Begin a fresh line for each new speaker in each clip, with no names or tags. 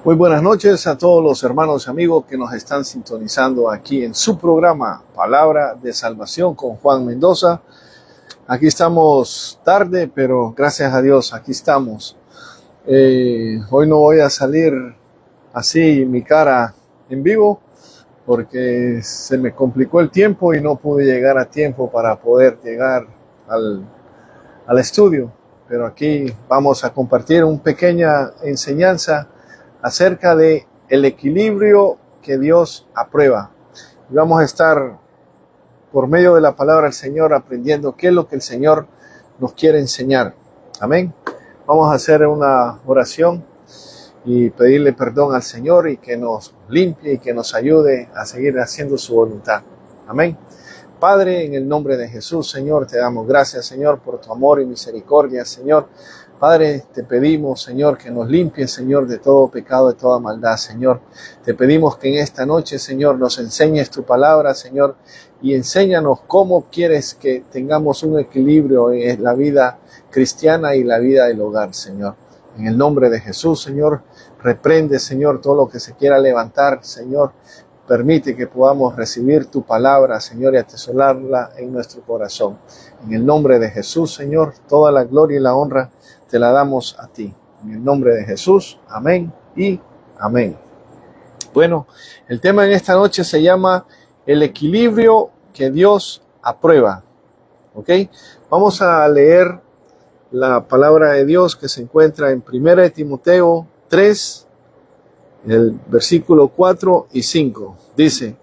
Muy buenas noches a todos los hermanos y amigos que nos están sintonizando aquí en su programa Palabra de Salvación con Juan Mendoza. Aquí estamos tarde, pero gracias a Dios, aquí estamos. Hoy no voy a salir así mi cara en vivo porque se me complicó el tiempo y no pude llegar a tiempo para poder llegar al estudio. Pero aquí vamos a compartir una pequeña enseñanza acerca de el equilibrio que Dios aprueba. Y vamos a estar por medio de la palabra del Señor aprendiendo qué es lo que el Señor nos quiere enseñar. Amén. Vamos a hacer una oración y pedirle perdón al Señor y que nos limpie y que nos ayude a seguir haciendo su voluntad. Amén. Padre, en el nombre de Jesús, Señor, te damos gracias, Señor, por tu amor y misericordia, Señor. Padre, te pedimos, Señor, que nos limpies, Señor, de todo pecado, de toda maldad, Señor. Te pedimos que en esta noche, Señor, nos enseñes tu palabra, Señor, y enséñanos cómo quieres que tengamos un equilibrio en la vida cristiana y la vida del hogar, Señor. En el nombre de Jesús, Señor, reprende, Señor, todo lo que se quiera levantar, Señor. Permite que podamos recibir tu palabra, Señor, y atesorarla en nuestro corazón. En el nombre de Jesús, Señor, toda la gloria y la honra te la damos a ti. En el nombre de Jesús, amén y amén. Bueno, el tema en esta noche se llama el equilibrio que Dios aprueba. ¿Ok? Vamos a leer la palabra de Dios que se encuentra en 1 Timoteo 3, el versículo 4 y 5. Dice,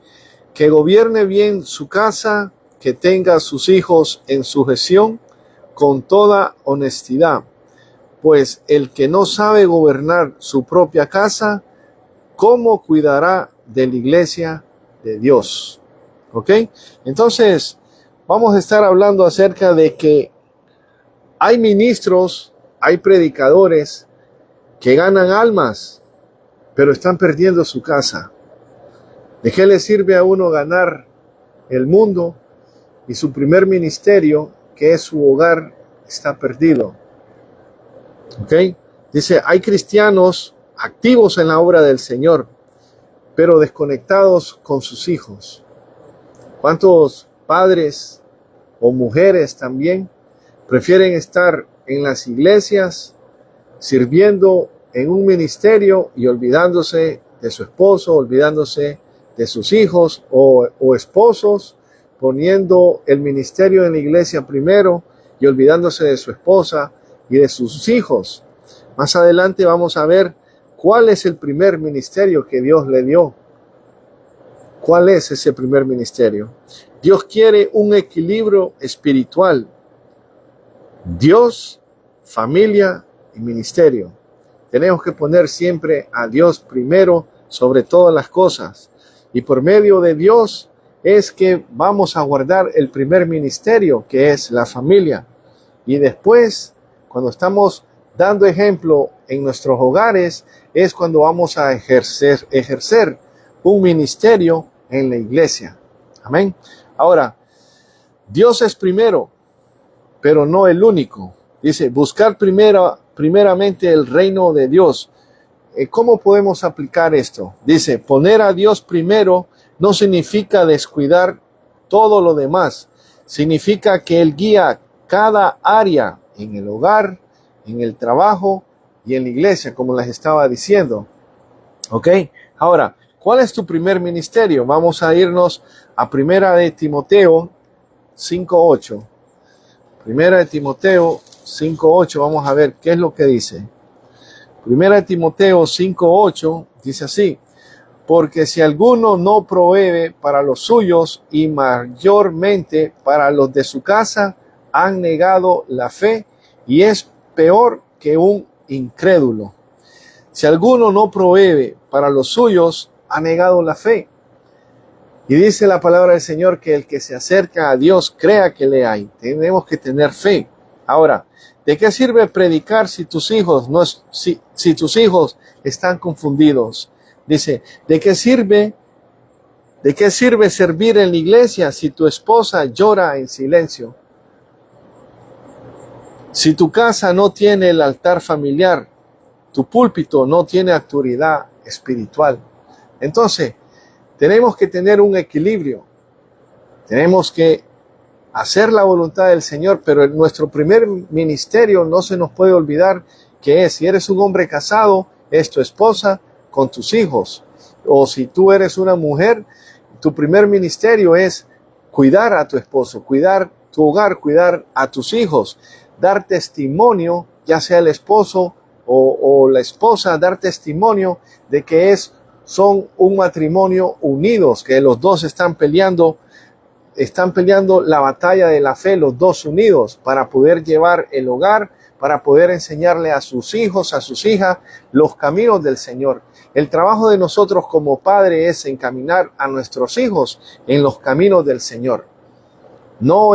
que gobierne bien su casa, que tenga a sus hijos en sujeción con toda honestidad. Pues el que no sabe gobernar su propia casa, ¿cómo cuidará de la iglesia de Dios? ¿Ok? Entonces, vamos a estar hablando acerca de que hay ministros, hay predicadores que ganan almas, pero están perdiendo su casa. ¿De qué le sirve a uno ganar el mundo y su primer ministerio, que es su hogar, está perdido? ¿Ok? Dice, hay cristianos activos en la obra del Señor, pero desconectados con sus hijos. ¿Cuántos padres o mujeres también prefieren estar en las iglesias sirviendo en un ministerio y olvidándose de su esposo, olvidándose de sus hijos o esposos, poniendo el ministerio en la iglesia primero y olvidándose de su esposa y de sus hijos? Más adelante vamos a ver cuál es el primer ministerio que Dios le dio. ¿Cuál es ese primer ministerio? Dios quiere un equilibrio espiritual. Dios, familia y ministerio. Tenemos que poner siempre a Dios primero sobre todas las cosas. Y por medio de Dios es que vamos a guardar el primer ministerio, que es la familia. Y después, cuando estamos dando ejemplo en nuestros hogares, es cuando vamos a ejercer un ministerio en la iglesia. Amén. Ahora, Dios es primero, pero no el único. Dice, buscar primeramente el reino de Dios. ¿Cómo podemos aplicar esto? Dice, poner a Dios primero no significa descuidar todo lo demás. Significa que Él guía cada área en el hogar, en el trabajo y en la iglesia, como les estaba diciendo. ¿Ok? Ahora, ¿cuál es tu primer ministerio? Vamos a irnos a 1 Timoteo 5:8. 1 Timoteo 5:8, vamos a ver qué es lo que dice. 1 Timoteo 5:8 dice así, porque si alguno no provee para los suyos y mayormente para los de su casa, han negado la fe y es peor que un incrédulo. Si alguno no provee para los suyos, ha negado la fe. Y dice la palabra del Señor que el que se acerca a Dios crea que le hay. Tenemos que tener fe. Ahora, ¿de qué sirve predicar si tus hijos si tus hijos están confundidos? Dice, ¿de qué sirve servir en la iglesia si tu esposa llora en silencio? Si tu casa no tiene el altar familiar, tu púlpito no tiene autoridad espiritual. Entonces, tenemos que tener un equilibrio. Tenemos que hacer la voluntad del Señor, pero en nuestro primer ministerio no se nos puede olvidar que es, si eres un hombre casado, es tu esposa con tus hijos. O si tú eres una mujer, tu primer ministerio es cuidar a tu esposo, cuidar tu hogar, cuidar a tus hijos, dar testimonio, ya sea el esposo o la esposa, dar testimonio de que son un matrimonio unidos, que los dos están peleando la batalla de la fe, los dos unidos, para poder llevar el hogar, para poder enseñarle a sus hijos, a sus hijas, los caminos del Señor. El trabajo de nosotros como padre es encaminar a nuestros hijos en los caminos del Señor. No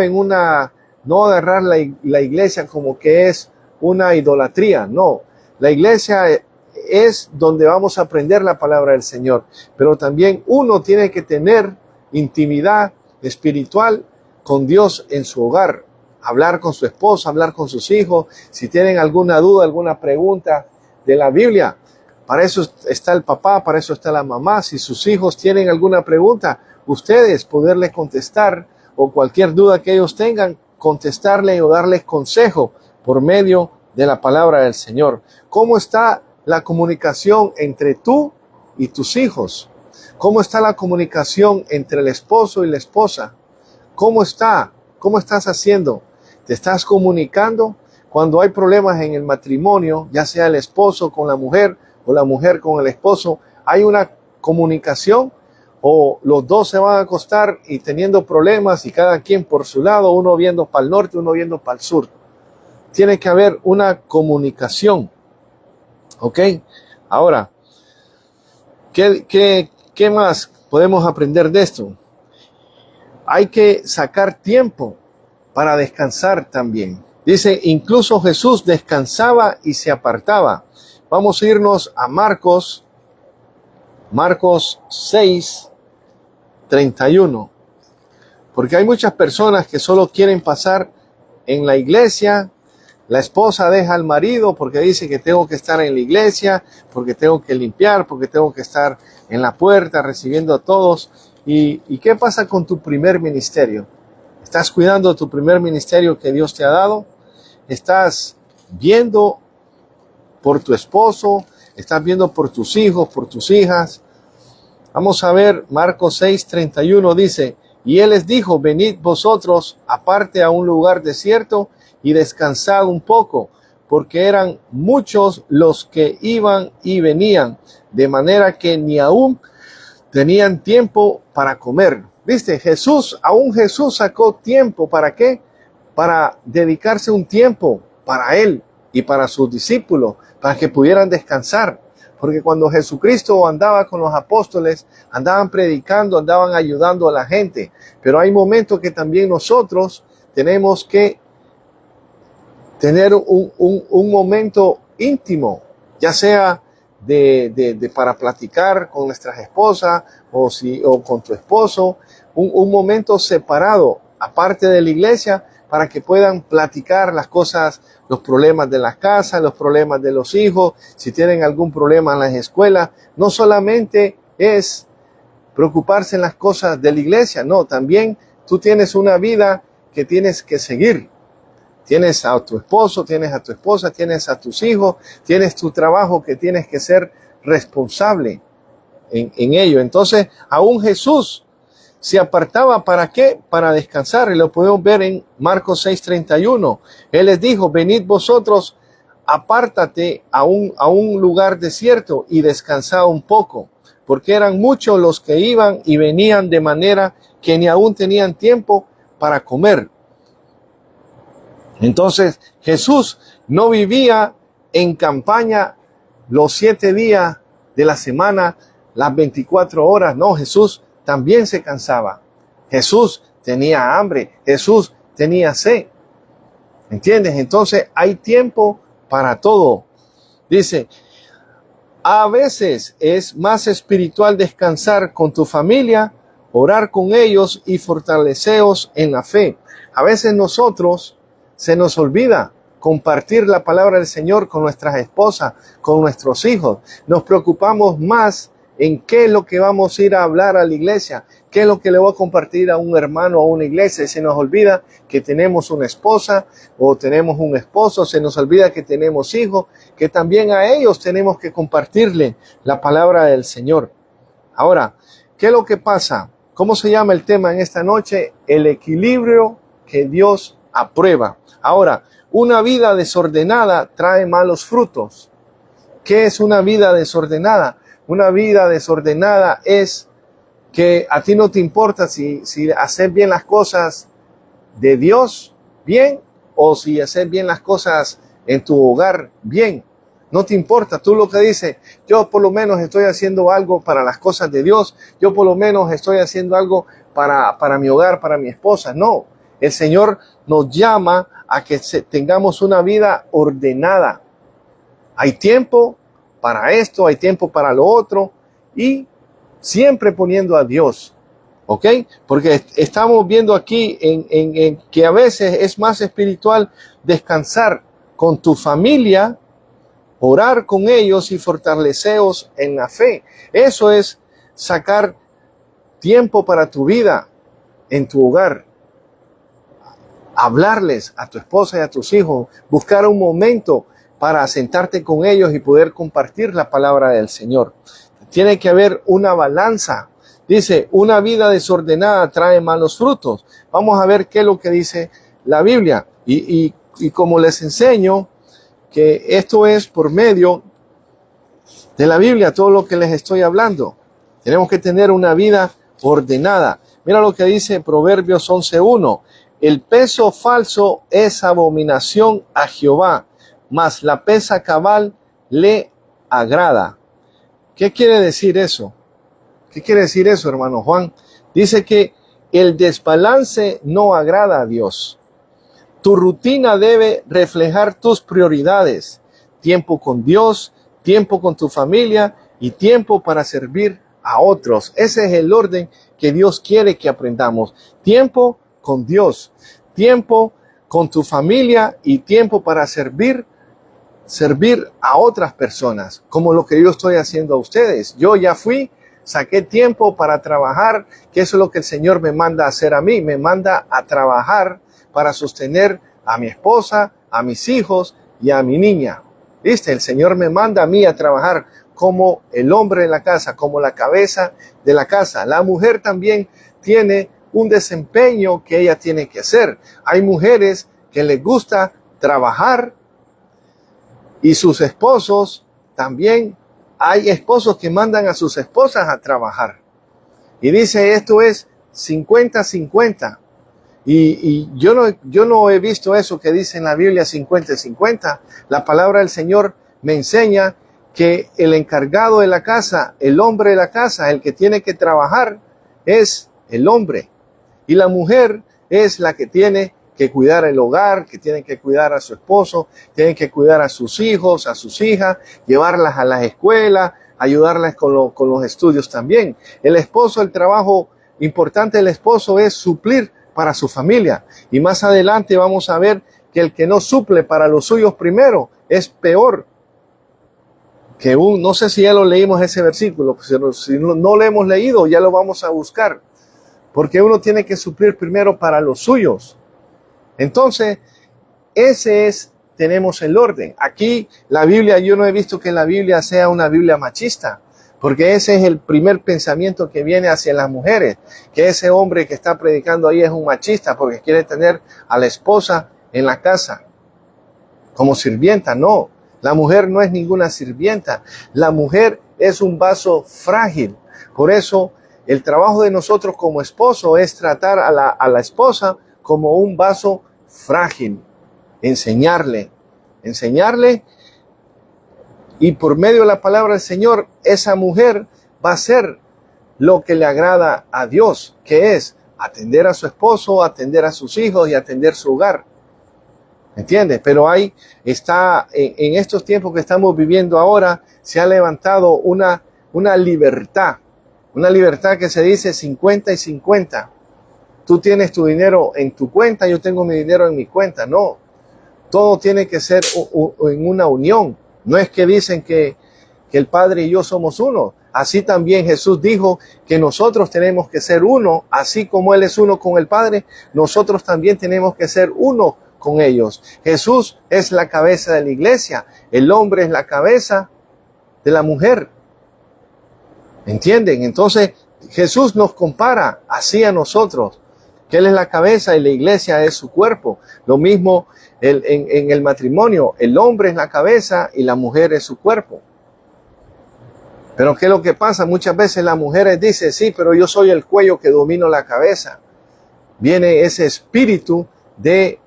agarrar la iglesia como que es una idolatría, no. La iglesia es donde vamos a aprender la palabra del Señor, pero también uno tiene que tener intimidad espiritual con Dios en su hogar, hablar con su esposa, hablar con sus hijos, si tienen alguna duda, alguna pregunta de la Biblia. Para eso está el papá, para eso está la mamá. Si sus hijos tienen alguna pregunta, ustedes poderles contestar, o cualquier duda que ellos tengan, contestarle o darles consejo por medio de la palabra del Señor. ¿Cómo está la comunicación entre tú y tus hijos? ¿Cómo está la comunicación entre el esposo y la esposa? ¿Cómo está? ¿Cómo estás haciendo? ¿Te estás comunicando? Cuando hay problemas en el matrimonio, ya sea el esposo con la mujer o la mujer con el esposo, ¿hay una comunicación? ¿O los dos se van a acostar y teniendo problemas y cada quien por su lado, uno viendo para el norte, uno viendo para el sur? Tiene que haber una comunicación. ¿Ok? Ahora, ¿qué más podemos aprender de esto? Hay que sacar tiempo para descansar también. Dice, incluso Jesús descansaba y se apartaba. Vamos a irnos a Marcos 6, 31. Porque hay muchas personas que solo quieren pasar en la iglesia. La esposa deja al marido porque dice que tengo que estar en la iglesia, porque tengo que limpiar, porque tengo que estar en la puerta recibiendo a todos. ¿Y qué pasa con tu primer ministerio? ¿Estás cuidando de tu primer ministerio que Dios te ha dado? ¿Estás viendo por tu esposo? ¿Estás viendo por tus hijos, por tus hijas? Vamos a ver, Marcos 6, 31 dice, y él les dijo, venid vosotros aparte a un lugar desierto y descansad un poco, porque eran muchos los que iban y venían, de manera que ni aún tenían tiempo para comer. ¿Viste? Aún Jesús sacó tiempo, ¿para qué? Para dedicarse un tiempo para él y para sus discípulos, para que pudieran descansar. Porque cuando Jesucristo andaba con los apóstoles, andaban predicando, andaban ayudando a la gente. Pero hay momentos que también nosotros tenemos que tener un momento íntimo, ya sea para platicar con nuestras esposas o con tu esposo, un momento separado, aparte de la iglesia, para que puedan platicar las cosas, los problemas de la casa, los problemas de los hijos, si tienen algún problema en las escuelas. No solamente es preocuparse en las cosas de la iglesia, no, también tú tienes una vida que tienes que seguir. Tienes a tu esposo, tienes a tu esposa, tienes a tus hijos, tienes tu trabajo que tienes que ser responsable en ello. Entonces, aún Jesús se apartaba, ¿para qué? Para descansar. Y lo podemos ver en Marcos 6, 31. Él les dijo, venid vosotros, apártate a un lugar desierto y descansad un poco, porque eran muchos los que iban y venían de manera que ni aún tenían tiempo para comer. Entonces, Jesús no vivía en campaña los 7 días de la semana, las 24 horas. No, Jesús también se cansaba. Jesús tenía hambre. Jesús tenía sed. ¿Entiendes? Entonces, hay tiempo para todo. Dice, a veces es más espiritual descansar con tu familia, orar con ellos y fortaleceos en la fe. A veces nosotros se nos olvida compartir la palabra del Señor con nuestras esposas, con nuestros hijos. Nos preocupamos más en qué es lo que vamos a ir a hablar a la iglesia, qué es lo que le voy a compartir a un hermano o a una iglesia. Y se nos olvida que tenemos una esposa o tenemos un esposo, se nos olvida que tenemos hijos, que también a ellos tenemos que compartirle la palabra del Señor. Ahora, ¿qué es lo que pasa? ¿Cómo se llama el tema en esta noche? El equilibrio que Dios aprueba. Ahora, una vida desordenada trae malos frutos. ¿Qué es una vida desordenada? Una vida desordenada es que a ti no te importa si haces bien las cosas de Dios bien o si haces bien las cosas en tu hogar bien. No te importa, tú lo que dices, yo por lo menos estoy haciendo algo para las cosas de Dios, yo por lo menos estoy haciendo algo para mi hogar, para mi esposa. No, el Señor nos llama a que tengamos una vida ordenada. Hay tiempo para esto, hay tiempo para lo otro y siempre poniendo a Dios, ¿ok? Porque estamos viendo aquí en que a veces es más espiritual descansar con tu familia, orar con ellos y fortaleceos en la fe. Eso es sacar tiempo para tu vida en tu hogar. Hablarles a tu esposa y a tus hijos, buscar un momento para sentarte con ellos y poder compartir la palabra del Señor. Tiene que haber una balanza. Dice, una vida desordenada trae malos frutos. Vamos a ver qué es lo que dice la Biblia. Y como les enseño, que esto es por medio de la Biblia, todo lo que les estoy hablando. Tenemos que tener una vida ordenada. Mira lo que dice Proverbios 11:1. El peso falso es abominación a Jehová, mas la pesa cabal le agrada. ¿Qué quiere decir eso? ¿Qué quiere decir eso, hermano Juan? Dice que el desbalance no agrada a Dios. Tu rutina debe reflejar tus prioridades. Tiempo con Dios, tiempo con tu familia y tiempo para servir a otros. Ese es el orden que Dios quiere que aprendamos. Tiempo con Dios, tiempo con tu familia y tiempo para servir a otras personas, como lo que yo estoy haciendo a ustedes. Yo ya saqué tiempo para trabajar, que eso es lo que el Señor me manda a hacer a mí. Me manda a trabajar para sostener a mi esposa, a mis hijos y a mi niña. ¿Viste? El Señor me manda a mí a trabajar como el hombre de la casa, como la cabeza de la casa. La mujer también tiene un desempeño que ella tiene que hacer. Hay mujeres que les gusta trabajar y sus esposos también. Hay esposos que mandan a sus esposas a trabajar. Y dice, esto es 50-50. Y yo no he visto eso que dice en la Biblia 50-50. La palabra del Señor me enseña que el encargado de la casa, el hombre de la casa, el que tiene que trabajar es el hombre. Y la mujer es la que tiene que cuidar el hogar, que tiene que cuidar a su esposo, tiene que cuidar a sus hijos, a sus hijas, llevarlas a las escuelas, ayudarlas con los estudios también. El esposo, el trabajo importante del esposo es suplir para su familia. Y más adelante vamos a ver que el que no suple para los suyos primero es peor que no sé si ya lo leímos ese versículo, si no lo hemos leído, ya lo vamos a buscar. Porque uno tiene que suplir primero para los suyos. Entonces, tenemos el orden. Aquí la Biblia, yo no he visto que la Biblia sea una Biblia machista, porque ese es el primer pensamiento que viene hacia las mujeres, que ese hombre que está predicando ahí es un machista porque quiere tener a la esposa en la casa como sirvienta. No, la mujer no es ninguna sirvienta. La mujer es un vaso frágil. Por eso, el trabajo de nosotros como esposo es tratar a la esposa como un vaso frágil. Enseñarle. Y por medio de la palabra del Señor, esa mujer va a hacer lo que le agrada a Dios, que es atender a su esposo, atender a sus hijos y atender su hogar. ¿Entiendes? Pero ahí está, en estos tiempos que estamos viviendo ahora, se ha levantado una libertad. Una libertad que se dice 50-50. Tú tienes tu dinero en tu cuenta, yo tengo mi dinero en mi cuenta. No. todo tiene que ser en una unión. No es que dicen que el Padre y yo somos uno. Así también Jesús dijo que nosotros tenemos que ser uno, así como Él es uno con el Padre, nosotros también tenemos que ser uno con ellos. Jesús es la cabeza de la iglesia, el hombre es la cabeza de la mujer. ¿Entienden? Entonces Jesús nos compara así a nosotros, que Él es la cabeza y la iglesia es su cuerpo. Lo mismo en el matrimonio, el hombre es la cabeza y la mujer es su cuerpo. Pero ¿qué es lo que pasa? Muchas veces las mujeres dicen, sí, pero yo soy el cuello que domino la cabeza. Viene ese espíritu de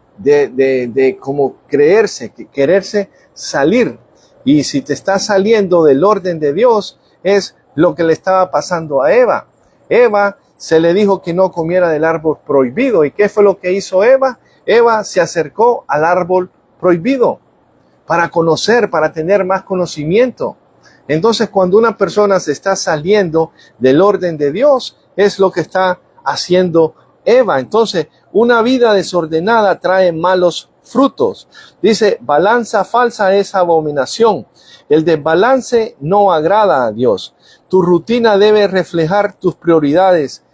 como quererse salir. Y si te está saliendo del orden de Dios, es lo que le estaba pasando a Eva. Eva se le dijo que no comiera del árbol prohibido. ¿Y qué fue lo que hizo Eva? Eva se acercó al árbol prohibido para conocer, para tener más conocimiento. Entonces, cuando una persona se está saliendo del orden de Dios, es lo que está haciendo Eva. Entonces, una vida desordenada trae malos frutos. Dice, balanza falsa es abominación. El desbalance no agrada a Dios. Tu rutina debe reflejar tus prioridades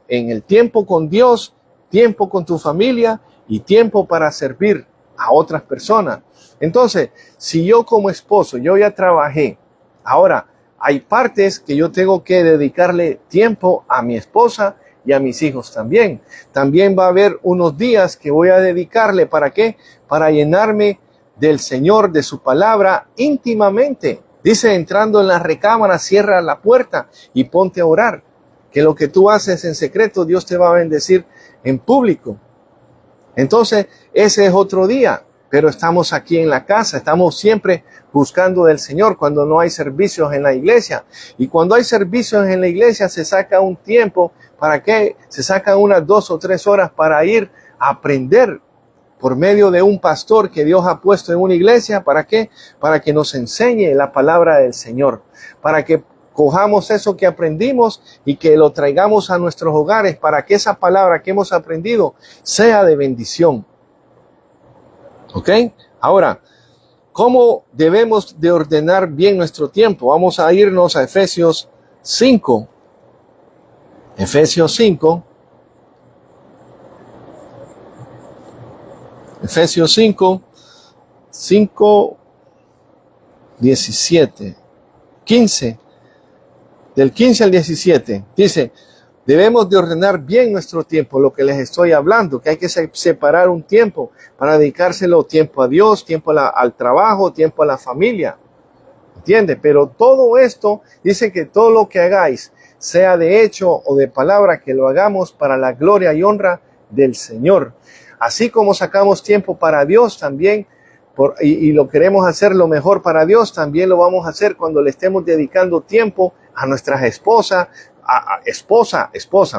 en el tiempo con Dios, tiempo con tu familia y tiempo para servir a otras personas. Entonces, si yo como esposo, yo ya trabajé, ahora hay partes que yo tengo que dedicarle tiempo a mi esposa y a mis hijos también. También va a haber unos días que voy a dedicarle, ¿para qué? Para llenarme del Señor, de su palabra íntimamente. Dice, entrando en la recámara, cierra la puerta y ponte a orar. Que lo que tú haces en secreto, Dios te va a bendecir en público. Entonces, ese es otro día, pero estamos aquí en la casa, estamos siempre buscando del Señor cuando no hay servicios en la iglesia. Y cuando hay servicios en la iglesia, se saca un tiempo, ¿para qué? Se sacan unas 2 o 3 horas para ir a aprender por medio de un pastor que Dios ha puesto en una iglesia. ¿Para qué? Para que nos enseñe la palabra del Señor, para que cojamos eso que aprendimos y que lo traigamos a nuestros hogares, para que esa palabra que hemos aprendido sea de bendición. ¿Ok? Ahora, ¿cómo debemos de ordenar bien nuestro tiempo? Vamos a irnos a Efesios 5. Efesios 5. Efesios 5, 17, 15. Del 15 al 17, dice, debemos de ordenar bien nuestro tiempo, lo que les estoy hablando, que hay que separar un tiempo para dedicárselo tiempo a Dios, tiempo al trabajo, tiempo a la familia, ¿entiende? Pero todo esto, dice que todo lo que hagáis, sea de hecho o de palabra, que lo hagamos para la gloria y honra del Señor. Así como sacamos tiempo para Dios también, y lo queremos hacer lo mejor para Dios, también lo vamos a hacer cuando le estemos dedicando tiempo a nuestras esposas, esposa,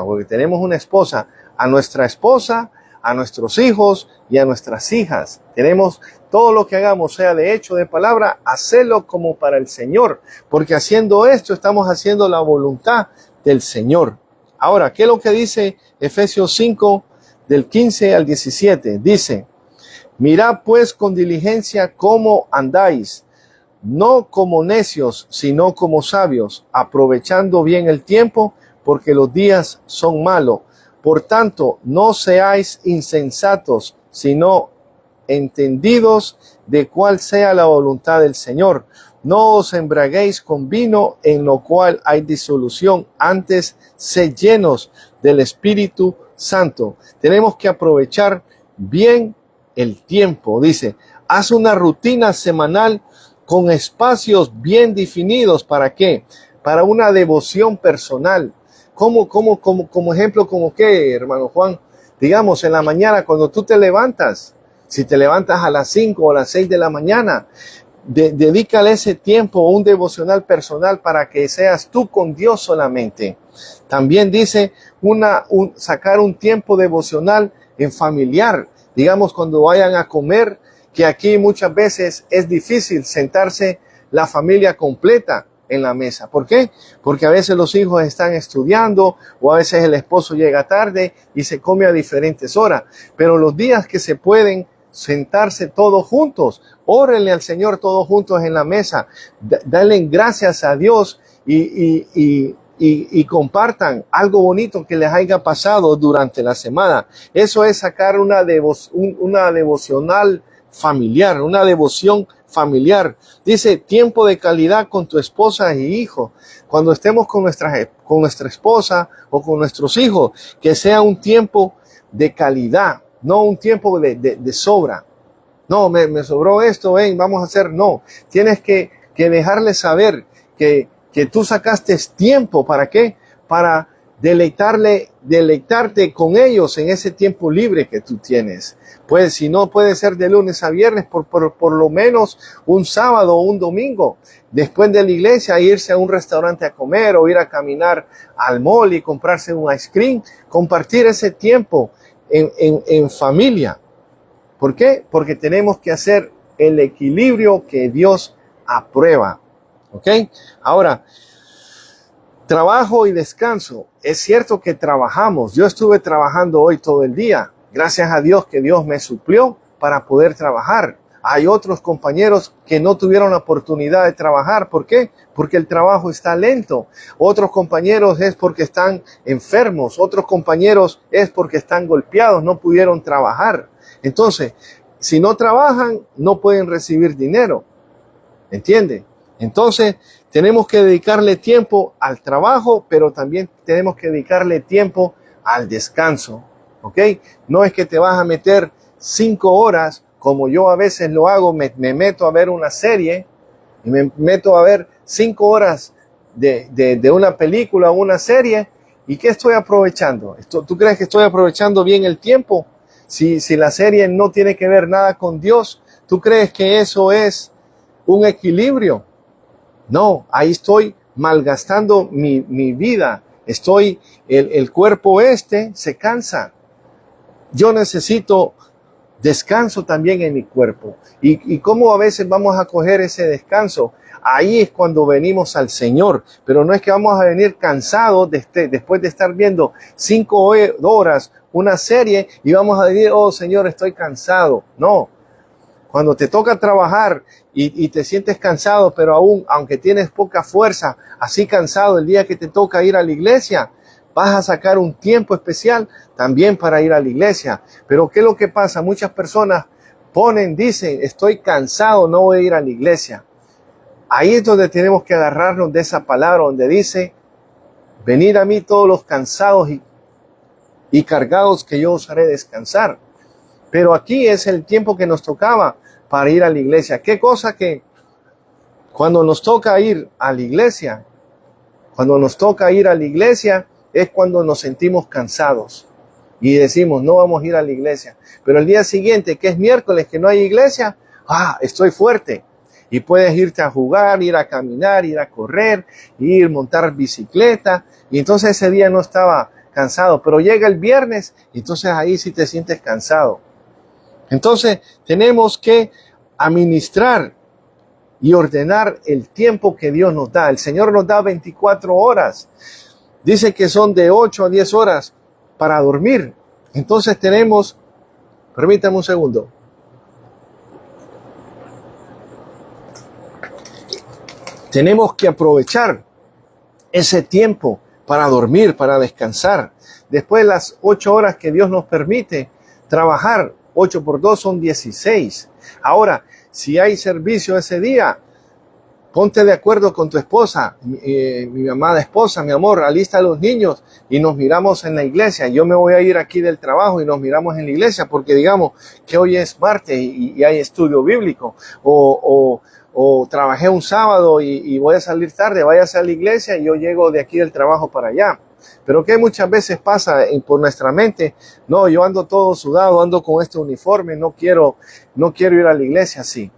porque tenemos una esposa, a nuestra esposa, a nuestros hijos y a nuestras hijas. Tenemos todo lo que hagamos, sea de hecho, de palabra, hacerlo como para el Señor, porque haciendo esto estamos haciendo la voluntad del Señor. Ahora, ¿qué es lo que dice Efesios 5, del 15 al 17? Dice, mirad pues con diligencia cómo andáis, no como necios, sino como sabios, aprovechando bien el tiempo, porque los días son malos. Por tanto, no seáis insensatos, sino entendidos de cuál sea la voluntad del Señor. No os embriaguéis con vino, en lo cual hay disolución, antes sed llenos del Espíritu Santo. Tenemos que aprovechar bien el tiempo. Dice, haz una rutina semanal con espacios bien definidos. ¿Para qué? Para una devoción personal. Como ejemplo, ¿como qué, hermano Juan? Digamos, en la mañana cuando tú te levantas, si te levantas a las 5 o a las 6 de la mañana, dedícale ese tiempo a un devocional personal para que seas tú con Dios solamente. También dice sacar un tiempo devocional en familiar. Digamos, cuando vayan a comer, que aquí muchas veces es difícil sentarse la familia completa en la mesa. ¿Por qué? Porque a veces los hijos están estudiando o a veces el esposo llega tarde y se come a diferentes horas. Pero los días que se pueden sentarse todos juntos. Órenle al Señor todos juntos en la mesa. Denle gracias a Dios y compartan algo bonito que les haya pasado durante la semana. Eso es sacar una devocional familiar, una devoción familiar. Dice, tiempo de calidad con tu esposa y hijos. Cuando estemos con nuestra esposa o con nuestros hijos, que sea un tiempo de calidad, no un tiempo de sobra. No, me sobró esto, vamos a hacer. No, tienes que dejarles saber que tú sacaste tiempo. ¿Para qué? Para deleitarte con ellos en ese tiempo libre que tú tienes. Pues si no puede ser de lunes a viernes, por lo menos un sábado o un domingo, después de la iglesia, irse a un restaurante a comer o ir a caminar al mall y comprarse un ice cream, compartir ese tiempo en familia. ¿Por qué? Porque tenemos que hacer el equilibrio que Dios aprueba. ¿Ok? Ahora, trabajo y descanso. Es cierto que trabajamos. Yo estuve trabajando hoy todo el día. Gracias a Dios que Dios me suplió para poder trabajar. Hay otros compañeros que no tuvieron la oportunidad de trabajar. ¿Por qué? Porque el trabajo está lento. Otros compañeros es porque están enfermos. Otros compañeros es porque están golpeados. No pudieron trabajar. Entonces, si no trabajan, no pueden recibir dinero. ¿Entiende? Entonces, tenemos que dedicarle tiempo al trabajo, pero también tenemos que dedicarle tiempo al descanso. ¿Ok? No es que te vas a meter 5 horas, como yo a veces lo hago, me meto a ver una serie, y me meto a ver 5 horas de una película o una serie, ¿y qué estoy aprovechando? ¿Tú crees que estoy aprovechando bien el tiempo? Si la serie no tiene que ver nada con Dios, ¿tú crees que eso es un equilibrio? No, ahí estoy malgastando mi vida. El cuerpo se cansa. Yo necesito descanso también en mi cuerpo. ¿Y cómo a veces vamos a coger ese descanso? Ahí es cuando venimos al Señor, pero no es que vamos a venir cansados después de estar viendo 5 horas una serie y vamos a decir, oh Señor, estoy cansado. No, cuando te toca trabajar y te sientes cansado, pero aunque tienes poca fuerza, así cansado el día que te toca ir a la iglesia, vas a sacar un tiempo especial también para ir a la iglesia. Pero ¿qué es lo que pasa? Muchas personas dicen, estoy cansado, no voy a ir a la iglesia. Ahí es donde tenemos que agarrarnos de esa palabra, donde dice, venid a mí todos los cansados y cargados, que yo os haré descansar. Pero aquí es el tiempo que nos tocaba para ir a la iglesia. ¿Qué cosa que cuando nos toca ir a la iglesia, es cuando nos sentimos cansados y decimos, no vamos a ir a la iglesia. Pero el día siguiente, que es miércoles, que no hay iglesia, estoy fuerte. Y puedes irte a jugar, ir a caminar, ir a correr, montar bicicleta. Y entonces ese día no estaba cansado. Pero llega el viernes y entonces ahí sí te sientes cansado. Entonces tenemos que administrar y ordenar el tiempo que Dios nos da. El Señor nos da 24 horas. Dice que son de 8 a 10 horas para dormir. Entonces permítame un segundo. Tenemos que aprovechar ese tiempo para dormir, para descansar. Después de las 8 horas que Dios nos permite trabajar, 8 por 2 son 16. Ahora, si hay servicio ese día, ponte de acuerdo con tu esposa, mi amada esposa, mi amor, alista a los niños y nos miramos en la iglesia. Yo me voy a ir aquí del trabajo y nos miramos en la iglesia porque digamos que hoy es martes y hay estudio bíblico. O trabajé un sábado y voy a salir tarde, váyase a la iglesia y yo llego de aquí del trabajo para allá. Pero que muchas veces pasa por nuestra mente, no, yo ando todo sudado, ando con este uniforme, no quiero ir a la iglesia así.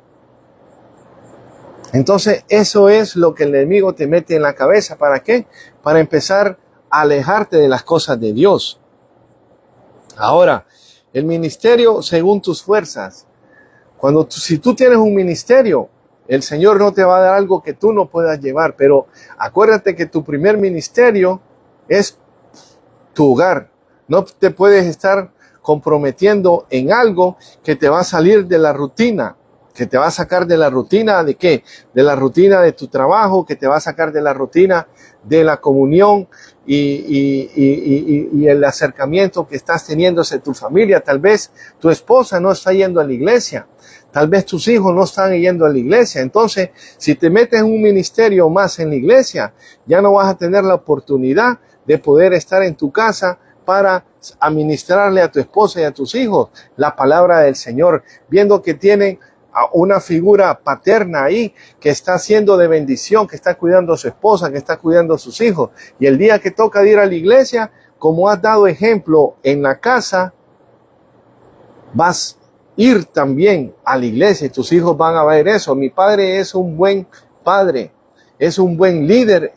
Entonces eso es lo que el enemigo te mete en la cabeza. ¿Para qué? Para empezar a alejarte de las cosas de Dios. Ahora, el ministerio según tus fuerzas. Si tú tienes un ministerio, el Señor no te va a dar algo que tú no puedas llevar, pero acuérdate que tu primer ministerio es tu hogar. No te puedes estar comprometiendo en algo que te va a salir de la rutina, que te va a sacar de la rutina ¿de qué? De la rutina de tu trabajo, que te va a sacar de la rutina de la comunión y el acercamiento que estás teniendo hacia tu familia. Tal vez tu esposa no está yendo a la iglesia, tal vez tus hijos no están yendo a la iglesia. Entonces, si te metes en un ministerio más en la iglesia, ya no vas a tener la oportunidad de poder estar en tu casa para administrarle a tu esposa y a tus hijos la palabra del Señor, viendo que tienen a una figura paterna ahí que está haciendo de bendición, que está cuidando a su esposa, que está cuidando a sus hijos. Y el día que toca ir a la iglesia, como has dado ejemplo en la casa, vas a ir también a la iglesia y tus hijos van a ver eso. Mi padre es un buen padre, es un buen líder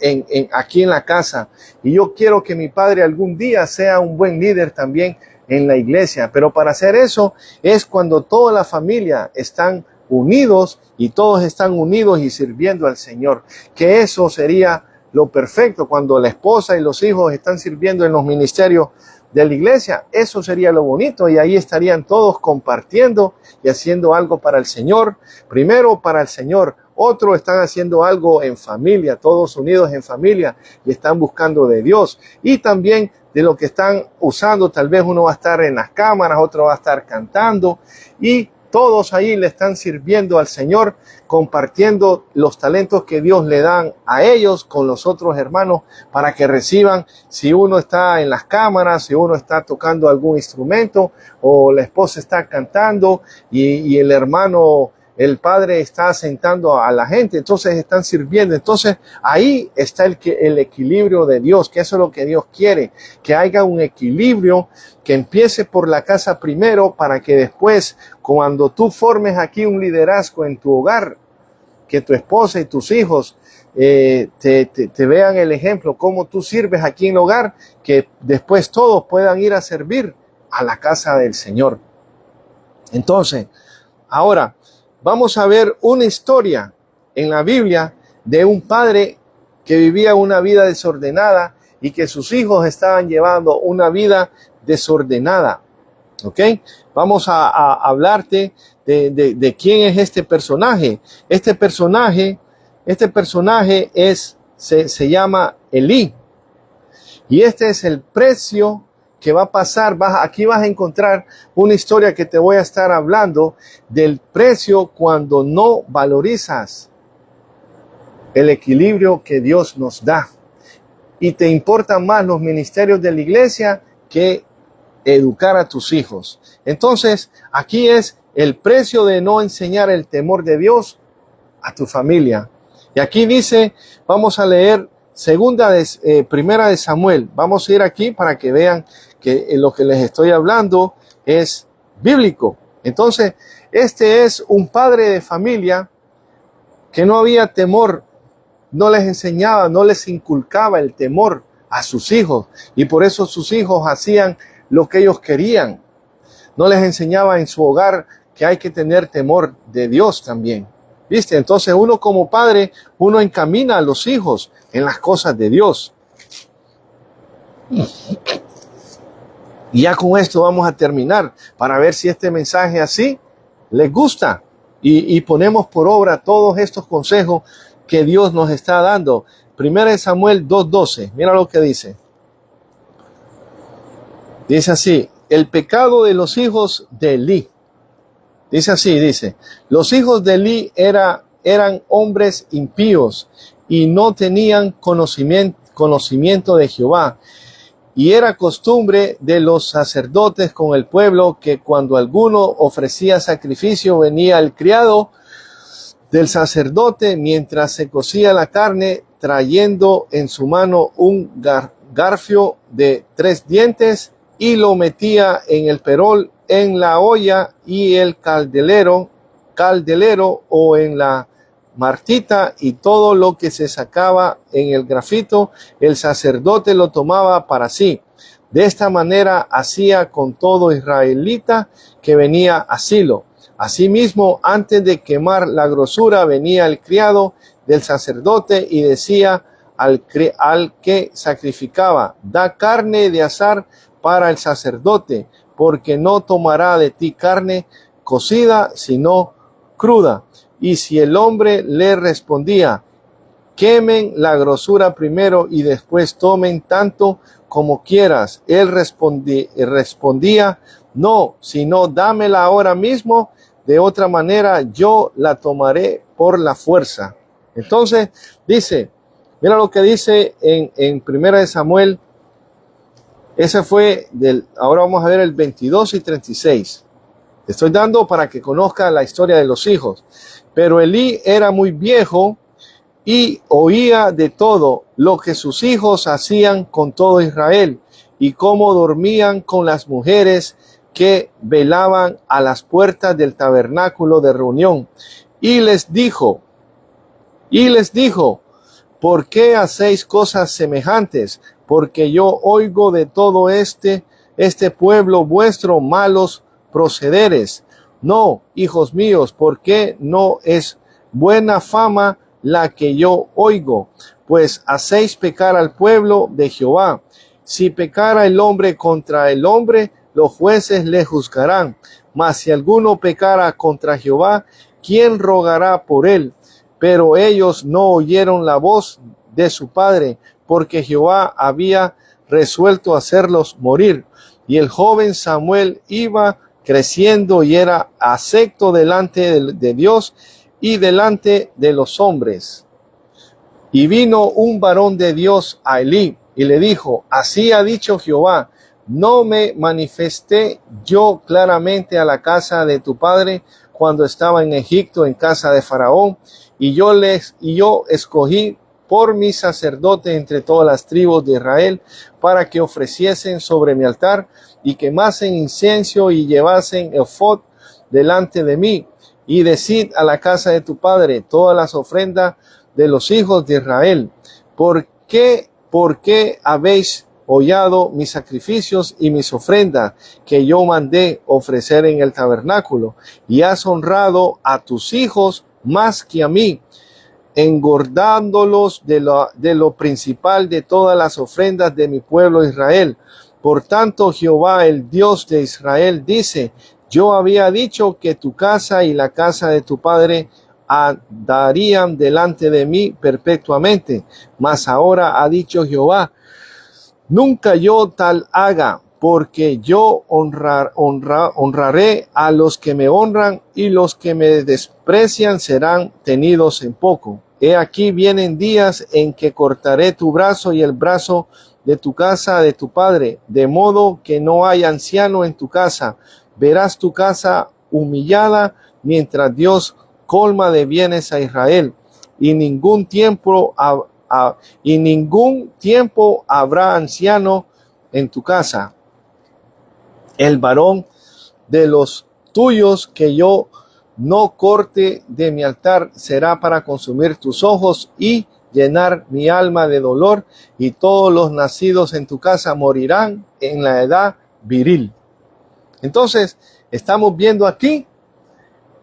aquí en la casa. Y yo quiero que mi padre algún día sea un buen líder también en la iglesia. Pero para hacer eso es cuando toda la familia están unidos y todos están unidos y sirviendo al Señor. Que eso sería lo perfecto, cuando la esposa y los hijos están sirviendo en los ministerios de la iglesia. Eso sería lo bonito, y ahí estarían todos compartiendo y haciendo algo para el Señor. Primero para el Señor, otros están haciendo algo en familia, todos unidos en familia, y están buscando de Dios. Y también de lo que están usando, tal vez uno va a estar en las cámaras, otro va a estar cantando, y todos ahí le están sirviendo al Señor, compartiendo los talentos que Dios le dan a ellos con los otros hermanos para que reciban. Si uno está en las cámaras, si uno está tocando algún instrumento, o la esposa está cantando y el hermano, el padre está sentando a la gente, entonces están sirviendo. Entonces ahí está el equilibrio de Dios, que eso es lo que Dios quiere, que haya un equilibrio, que empiece por la casa primero, para que después, cuando tú formes aquí un liderazgo en tu hogar, que tu esposa y tus hijos te vean el ejemplo, cómo tú sirves aquí en el hogar, que después todos puedan ir a servir a la casa del Señor. Entonces, ahora vamos a ver una historia en la Biblia de un padre que vivía una vida desordenada y que sus hijos estaban llevando una vida desordenada. ¿Ok? Vamos a hablarte de quién es este personaje. Este personaje se llama Elí. Y este es el precio que va a pasar. Aquí vas a encontrar una historia que te voy a estar hablando del precio cuando no valorizas el equilibrio que Dios nos da. Y te importan más los ministerios de la iglesia que educar a tus hijos. Entonces, aquí es el precio de no enseñar el temor de Dios a tu familia. Y aquí dice, vamos a leer primera de Samuel. Vamos a ir aquí para que vean que lo que les estoy hablando es bíblico. Entonces, este es un padre de familia que no había temor, no les enseñaba, no les inculcaba el temor a sus hijos, y por eso sus hijos hacían lo que ellos querían. No les enseñaba en su hogar que hay que tener temor de Dios también. ¿Viste? Entonces uno como padre, uno encamina a los hijos en las cosas de Dios. Y ya con esto vamos a terminar, para ver si este mensaje así les gusta y ponemos por obra todos estos consejos que Dios nos está dando. Primera de Samuel 2:12, mira lo que dice. Dice así, el pecado de los hijos de Elí. Dice así, los hijos de Elí eran hombres impíos y no tenían conocimiento de Jehová. Y era costumbre de los sacerdotes con el pueblo que cuando alguno ofrecía sacrificio, venía el criado del sacerdote mientras se cocía la carne, trayendo en su mano un garfio de 3 dientes, y lo metía en el perol, en la olla y el caldelero o en la martita, y todo lo que se sacaba en el grafito, el sacerdote lo tomaba para sí. De esta manera hacía con todo israelita que venía a Silo. Asimismo, antes de quemar la grosura, venía el criado del sacerdote y decía al que sacrificaba: da carne de asar para el sacerdote, porque no tomará de ti carne cocida, sino cruda. Y si el hombre le respondía, quemen la grosura primero y después tomen tanto como quieras, él respondía, no, sino dámela ahora mismo, de otra manera yo la tomaré por la fuerza. Entonces dice, mira lo que dice en 1 Samuel, ese fue ahora vamos a ver el 22 y 36. Te estoy dando para que conozca la historia de los hijos. Pero Elí era muy viejo y oía de todo lo que sus hijos hacían con todo Israel y cómo dormían con las mujeres que velaban a las puertas del tabernáculo de reunión. Y les dijo, ¿por qué hacéis cosas semejantes? Porque yo oigo de todo este pueblo vuestro malos procederes. No, hijos míos, porque no es buena fama la que yo oigo, pues hacéis pecar al pueblo de Jehová. Si pecara el hombre contra el hombre, los jueces le juzgarán. Mas si alguno pecara contra Jehová, ¿quién rogará por él? Pero ellos no oyeron la voz de su padre, porque Jehová había resuelto hacerlos morir. Y el joven Samuel iba creciendo y era acepto delante de Dios y delante de los hombres. Y vino un varón de Dios a Elí y le dijo, así ha dicho Jehová, ¿no me manifesté yo claramente a la casa de tu padre cuando estaba en Egipto en casa de Faraón? Y yo escogí por mi sacerdote entre todas las tribus de Israel para que ofreciesen sobre mi altar y quemasen incienso y llevasen efod delante de mí. Y decid a la casa de tu padre todas las ofrendas de los hijos de Israel. ¿Por qué habéis hollado mis sacrificios y mis ofrendas que yo mandé ofrecer en el tabernáculo? Y has honrado a tus hijos más que a mí, engordándolos de lo principal de todas las ofrendas de mi pueblo Israel. Por tanto, Jehová, el Dios de Israel, dice, yo había dicho que tu casa y la casa de tu padre andarían delante de mí perpetuamente. Mas ahora ha dicho Jehová, nunca yo tal haga, porque yo honraré a los que me honran y los que me desprecian serán tenidos en poco. He aquí vienen días en que cortaré tu brazo y el brazo de tu casa de tu padre, de modo que no hay anciano en tu casa. Verás tu casa humillada mientras Dios colma de bienes a Israel, y ningún tiempo habrá anciano en tu casa. El varón de los tuyos que yo no corte de mi altar será para consumir tus ojos y llenar mi alma de dolor, y todos los nacidos en tu casa morirán en la edad viril. Entonces, estamos viendo aquí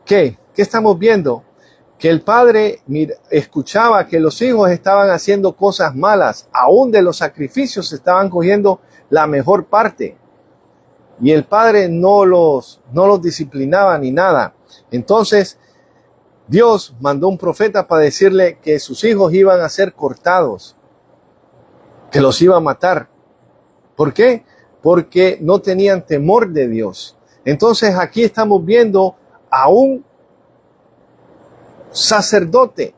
¿qué estamos viendo? Que el padre escuchaba que los hijos estaban haciendo cosas malas, aún de los sacrificios estaban cogiendo la mejor parte. Y el padre no los disciplinaba ni nada. Entonces, Dios mandó un profeta para decirle que sus hijos iban a ser cortados, que los iba a matar. ¿Por qué? Porque no tenían temor de Dios. Entonces, aquí estamos viendo a un sacerdote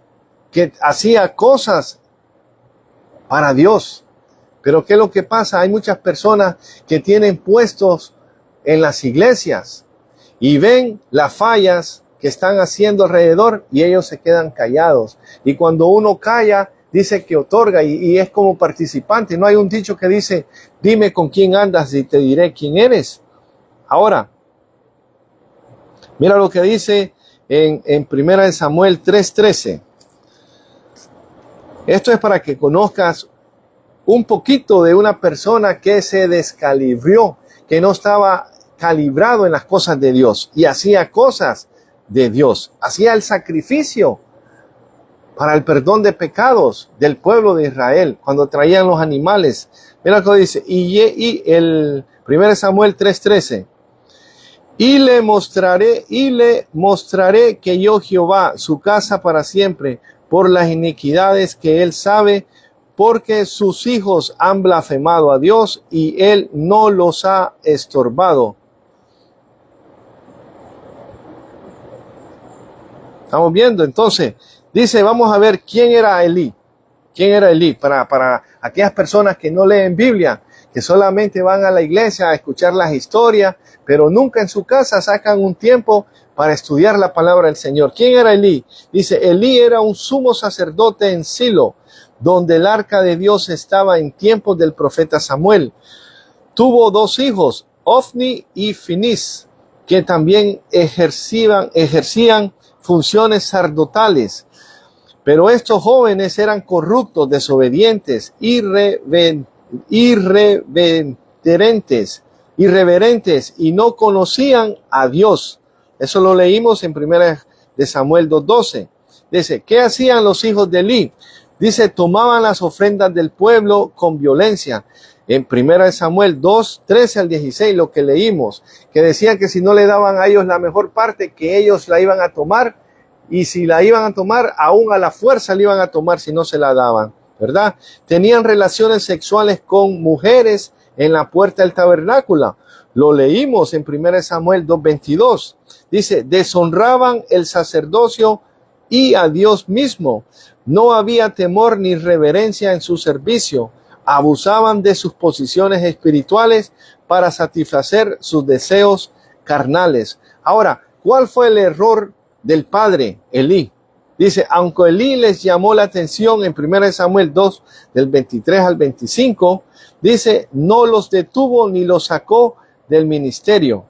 que hacía cosas para Dios. Pero ¿qué es lo que pasa? Hay muchas personas que tienen puestos en las iglesias y ven las fallas que están haciendo alrededor y ellos se quedan callados. Y cuando uno calla, dice que otorga y es como participante. No hay un dicho que dice, dime con quién andas y te diré quién eres. Ahora, mira lo que dice en 1 Samuel 3:13. Esto es para que conozcas un poquito de una persona que se descalibró, que no estaba calibrado en las cosas de Dios y hacía cosas de Dios, hacía el sacrificio para el perdón de pecados del pueblo de Israel cuando traían los animales. Mira lo que dice, 1 Samuel 3:13. Y le mostraré que yo Jehová, su casa para siempre, por las iniquidades que él sabe, porque sus hijos han blasfemado a Dios y él no los ha estorbado. Estamos viendo, entonces, dice, vamos a ver quién era Elí. ¿Quién era Elí? Para aquellas personas que no leen Biblia, que solamente van a la iglesia a escuchar las historias, pero nunca en su casa sacan un tiempo para estudiar la palabra del Señor. ¿Quién era Elí? Dice, Elí era un sumo sacerdote en Silo, donde el arca de Dios estaba en tiempos del profeta Samuel. Tuvo 2 hijos, Ofni y Finis, que también ejercían funciones sacerdotales. Pero estos jóvenes eran corruptos, desobedientes, irreverentes y no conocían a Dios. Eso lo leímos en 1 Samuel 2:12. Dice, ¿qué hacían los hijos de Elí? Dice, tomaban las ofrendas del pueblo con violencia. En 1 Samuel 2:13 al 16, lo que leímos, que decían que si no le daban a ellos la mejor parte, que ellos la iban a tomar, y si la iban a tomar, aún a la fuerza la iban a tomar si no se la daban, ¿verdad? Tenían relaciones sexuales con mujeres en la puerta del tabernáculo. Lo leímos en 1 Samuel 2:22. Dice, deshonraban el sacerdocio y a Dios mismo. No había temor ni reverencia en su servicio. Abusaban de sus posiciones espirituales para satisfacer sus deseos carnales. Ahora, ¿cuál fue el error del padre Elí? Dice, aunque Elí les llamó la atención en 1 Samuel 2, del 23 al 25, dice, no los detuvo ni los sacó del ministerio.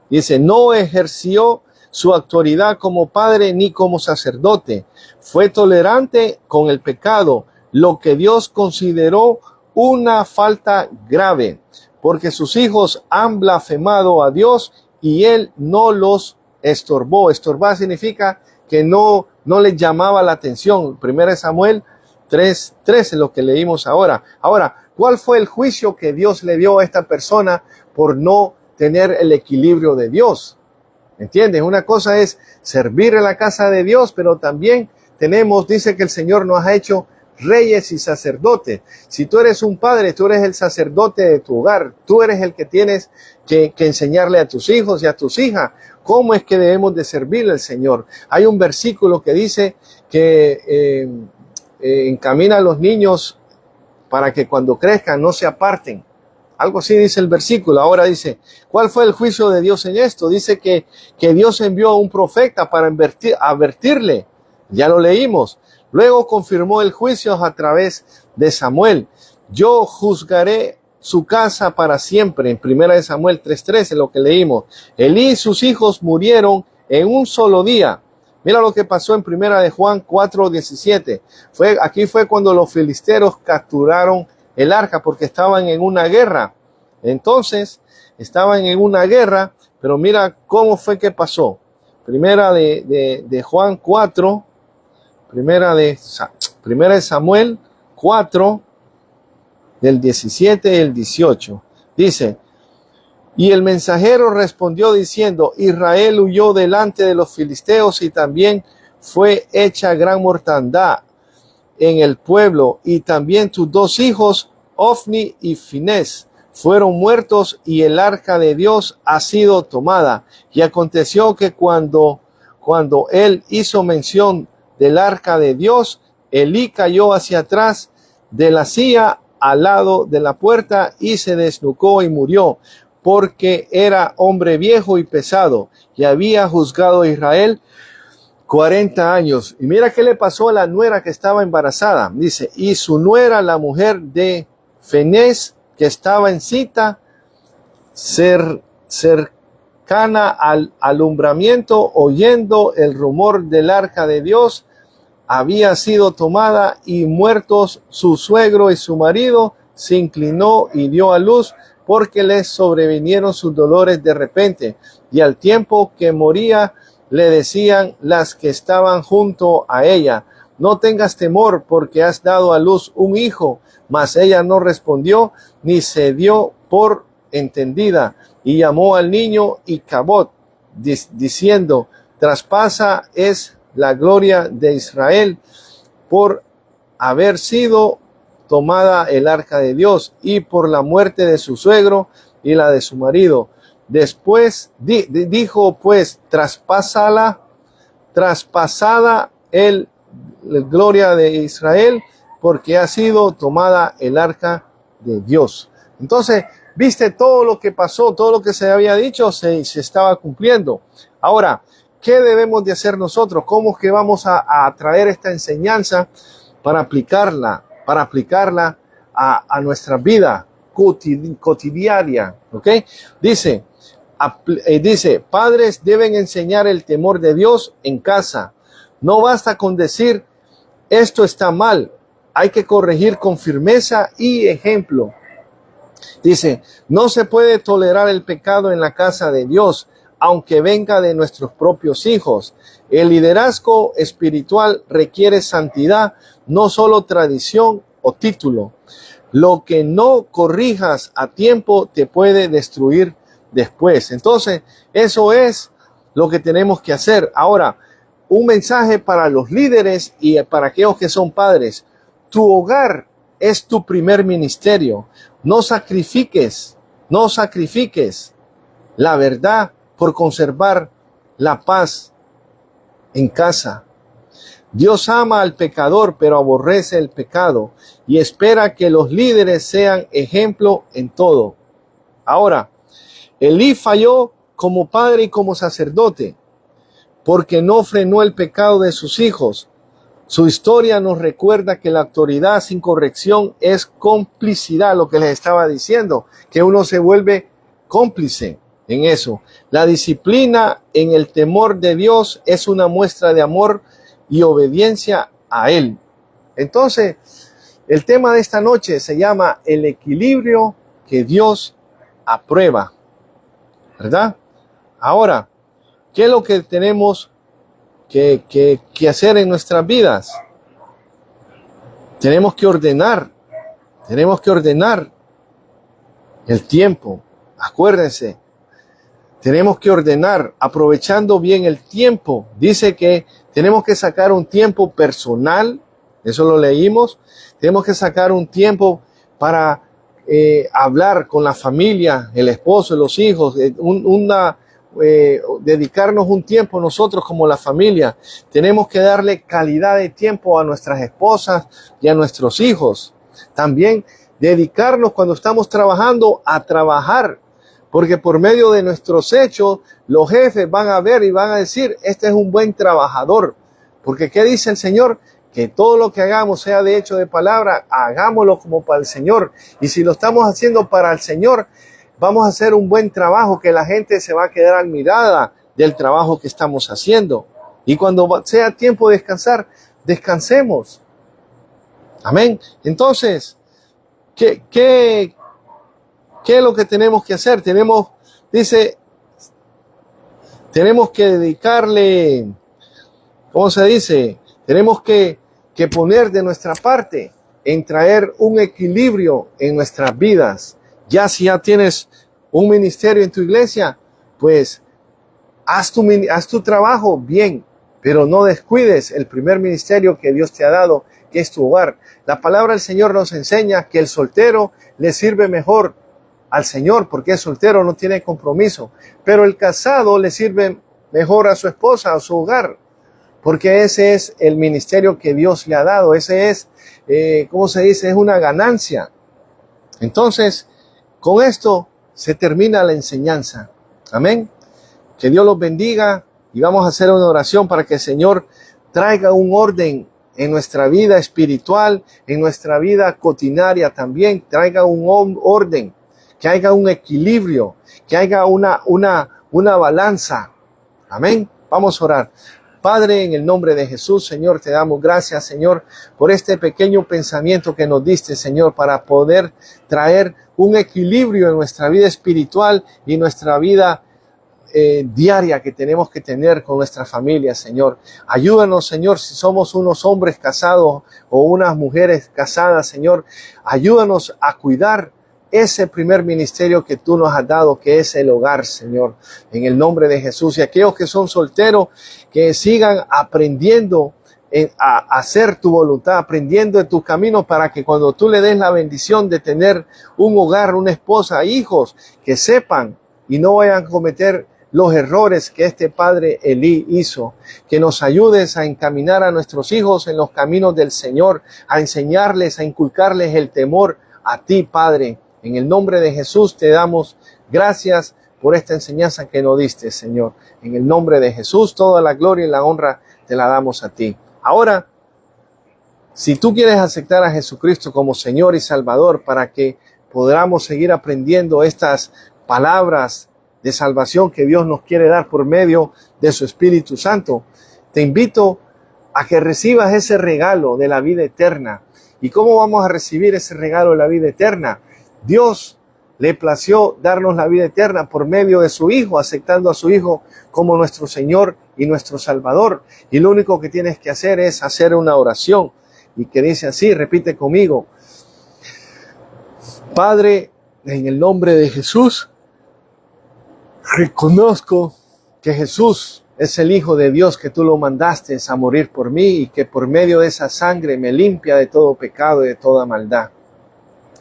Dice, no ejerció su autoridad como padre ni como sacerdote. Fue tolerante con el pecado, lo que Dios consideró una falta grave, porque sus hijos han blasfemado a Dios y él no los estorbó. Estorbar significa que no les llamaba la atención. 1 Samuel 3:13, lo que leímos ahora. Ahora, ¿cuál fue el juicio que Dios le dio a esta persona por no tener el equilibrio de Dios? ¿Entiendes? Una cosa es servir en la casa de Dios, pero también dice que el Señor nos ha hecho reyes y sacerdotes. Si tú eres un padre, tú eres el sacerdote de tu hogar. Tú eres el que tienes que enseñarle a tus hijos y a tus hijas cómo es que debemos de servirle al Señor. Hay un versículo que dice que encamina a los niños para que cuando crezcan no se aparten. Algo así dice el versículo. Ahora dice, ¿cuál fue el juicio de Dios en esto? Dice que Dios envió a un profeta para advertirle. Ya lo leímos. Luego confirmó el juicio a través de Samuel. Yo juzgaré su casa para siempre. En 1 Samuel 3:13, lo que leímos. Elí y sus hijos murieron en un solo día. Mira lo que pasó en 1 de Juan 4:17. Aquí fue cuando los filisteos capturaron el arca porque estaban en una guerra. Entonces, estaban en una guerra, pero mira cómo fue que pasó. Primera de Juan 4, primera de Samuel 4, del 17 y el 18. Dice, y el mensajero respondió diciendo, Israel huyó delante de los filisteos y también fue hecha gran mortandad en el pueblo, y también tus 2 hijos, Ofni y Finés, fueron muertos y el arca de Dios ha sido tomada. Y aconteció que cuando él hizo mención del arca de Dios, Elí cayó hacia atrás de la silla al lado de la puerta y se desnucó y murió, porque era hombre viejo y pesado y había juzgado a Israel 40 años. Y mira qué le pasó a la nuera que estaba embarazada. Dice, y su nuera, la mujer de Finés, que estaba en cita, cercana al alumbramiento, oyendo el rumor del arca de Dios, había sido tomada, y muertos su suegro y su marido, se inclinó y dio a luz, porque les sobrevinieron sus dolores de repente. Y al tiempo que moría, le decían las que estaban junto a ella, no tengas temor, porque has dado a luz un hijo. Mas ella no respondió, ni se dio por entendida, y llamó al niño Icabod, diciendo, traspasa es la gloria de Israel por haber sido tomada el arca de Dios y por la muerte de su suegro y la de su marido. Después dijo pues, traspasada la gloria de Israel, porque ha sido tomada el arca de Dios. Entonces, viste todo lo que pasó, todo lo que se había dicho, se estaba cumpliendo. Ahora, ¿qué debemos de hacer nosotros? ¿Cómo es que vamos a traer esta enseñanza para aplicarla a nuestra vida cotidiana? ¿Ok? Dice, padres deben enseñar el temor de Dios en casa. No basta con decir, esto está mal. Hay que corregir con firmeza y ejemplo. Dice, no se puede tolerar el pecado en la casa de Dios, aunque venga de nuestros propios hijos. El liderazgo espiritual requiere santidad, no solo tradición o título. Lo que no corrijas a tiempo te puede destruir después. Entonces, eso es lo que tenemos que hacer. Ahora, un mensaje para los líderes y para aquellos que son padres. Tu hogar es tu primer ministerio. No sacrifiques la verdad por conservar la paz en casa. Dios ama al pecador, pero aborrece el pecado y espera que los líderes sean ejemplo en todo. Ahora, Elí falló como padre y como sacerdote, porque no frenó el pecado de sus hijos. Su historia nos recuerda que la autoridad sin corrección es complicidad, lo que les estaba diciendo, que uno se vuelve cómplice en eso. La disciplina en el temor de Dios es una muestra de amor y obediencia a Él. Entonces, el tema de esta noche se llama el equilibrio que Dios aprueba, ¿verdad? Ahora, ¿qué es lo que tenemos que hacer en nuestras vidas? Tenemos que ordenar el tiempo. Acuérdense, tenemos que ordenar, aprovechando bien el tiempo. Dice que tenemos que sacar un tiempo personal, eso lo leímos. Tenemos que sacar un tiempo para hablar con la familia, el esposo, los hijos, dedicarnos un tiempo nosotros como la familia. Tenemos que darle calidad de tiempo a nuestras esposas y a nuestros hijos. También dedicarnos cuando estamos trabajando a trabajar, porque por medio de nuestros hechos los jefes van a ver y van a decir, este es un buen trabajador. Porque ¿qué dice el Señor? Que todo lo que hagamos, sea de hecho de palabra, hagámoslo como para el Señor. Y si lo estamos haciendo para el Señor, vamos a hacer un buen trabajo, que la gente se va a quedar admirada del trabajo que estamos haciendo. Y cuando sea tiempo de descansar, descansemos. Amén. Entonces, ¿qué es lo que tenemos que hacer? Tenemos que dedicarle, ¿cómo se dice? Tenemos que poner de nuestra parte en traer un equilibrio en nuestras vidas. Si ya tienes un ministerio en tu iglesia, pues haz tu trabajo bien, pero no descuides el primer ministerio que Dios te ha dado, que es tu hogar. La palabra del Señor nos enseña que el soltero le sirve mejor al Señor, porque el soltero no tiene compromiso, pero el casado le sirve mejor a su esposa, a su hogar, porque ese es el ministerio que Dios le ha dado. Ese es, ¿cómo se dice? Es una ganancia. Entonces, con esto se termina la enseñanza. Amén. Que Dios los bendiga y vamos a hacer una oración para que el Señor traiga un orden en nuestra vida espiritual, en nuestra vida cotidiana también. Traiga un orden, que haya un equilibrio, que haya una balanza. Amén. Vamos a orar. Padre, en el nombre de Jesús, Señor, te damos gracias, Señor, por este pequeño pensamiento que nos diste, Señor, para poder traer un equilibrio en nuestra vida espiritual y nuestra vida diaria que tenemos que tener con nuestra familia, Señor. Ayúdanos, Señor, si somos unos hombres casados o unas mujeres casadas, Señor, ayúdanos a cuidar ese primer ministerio que tú nos has dado, que es el hogar, Señor, en el nombre de Jesús. Y aquellos que son solteros, que sigan aprendiendo a hacer tu voluntad, aprendiendo de tus caminos, para que cuando tú le des la bendición de tener un hogar, una esposa, hijos, que sepan y no vayan a cometer los errores que este padre Elí hizo. Que nos ayudes a encaminar a nuestros hijos en los caminos del Señor, a enseñarles, a inculcarles el temor a ti, Padre. En el nombre de Jesús te damos gracias por esta enseñanza que nos diste, Señor. En el nombre de Jesús, toda la gloria y la honra te la damos a ti. Ahora, si tú quieres aceptar a Jesucristo como Señor y Salvador, para que podamos seguir aprendiendo estas palabras de salvación que Dios nos quiere dar por medio de su Espíritu Santo, te invito a que recibas ese regalo de la vida eterna. ¿Y cómo vamos a recibir ese regalo de la vida eterna? Dios le plació darnos la vida eterna por medio de su Hijo, aceptando a su Hijo como nuestro Señor y nuestro Salvador. Y lo único que tienes que hacer es hacer una oración, y que dice así, repite conmigo: Padre, en el nombre de Jesús, reconozco que Jesús es el Hijo de Dios, que tú lo mandaste a morir por mí, y que por medio de esa sangre me limpia de todo pecado y de toda maldad.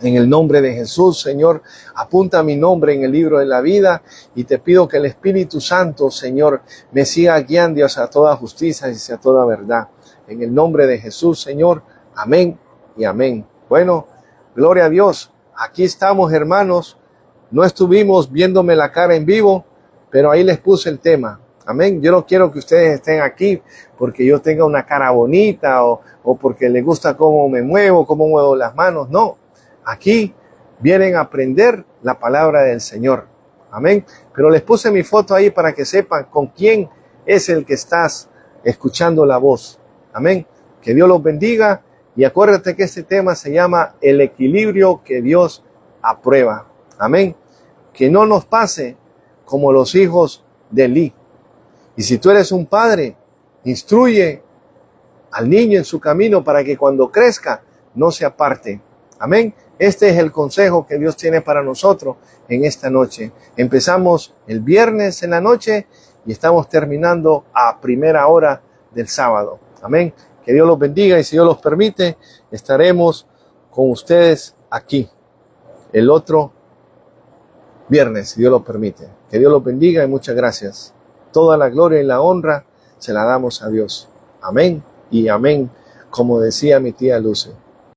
En el nombre de Jesús, Señor, apunta mi nombre en el libro de la vida, y te pido que el Espíritu Santo, Señor, me siga guiando hacia toda justicia y hacia toda verdad. En el nombre de Jesús, Señor, amén y amén. Bueno, gloria a Dios. Aquí estamos, hermanos. No estuvimos viéndome la cara en vivo, pero ahí les puse el tema. Amén. Yo no quiero que ustedes estén aquí porque yo tenga una cara bonita o porque les gusta cómo me muevo, cómo muevo las manos. No. Aquí vienen a aprender la palabra del Señor. Amén. Pero les puse mi foto ahí para que sepan con quién es el que estás escuchando la voz. Amén. Que Dios los bendiga. Y acuérdate que este tema se llama el equilibrio que Dios aprueba. Amén. Que no nos pase como los hijos de Elí. Y si tú eres un padre, instruye al niño en su camino para que cuando crezca no se aparte. Amén. Este es el consejo que Dios tiene para nosotros en esta noche. Empezamos el viernes en la noche y estamos terminando a primera hora del sábado. Amén. Que Dios los bendiga, y si Dios los permite, estaremos con ustedes aquí el otro viernes, si Dios lo permite. Que Dios los bendiga y muchas gracias. Toda la gloria y la honra se la damos a Dios. Amén y amén, como decía mi tía Luce.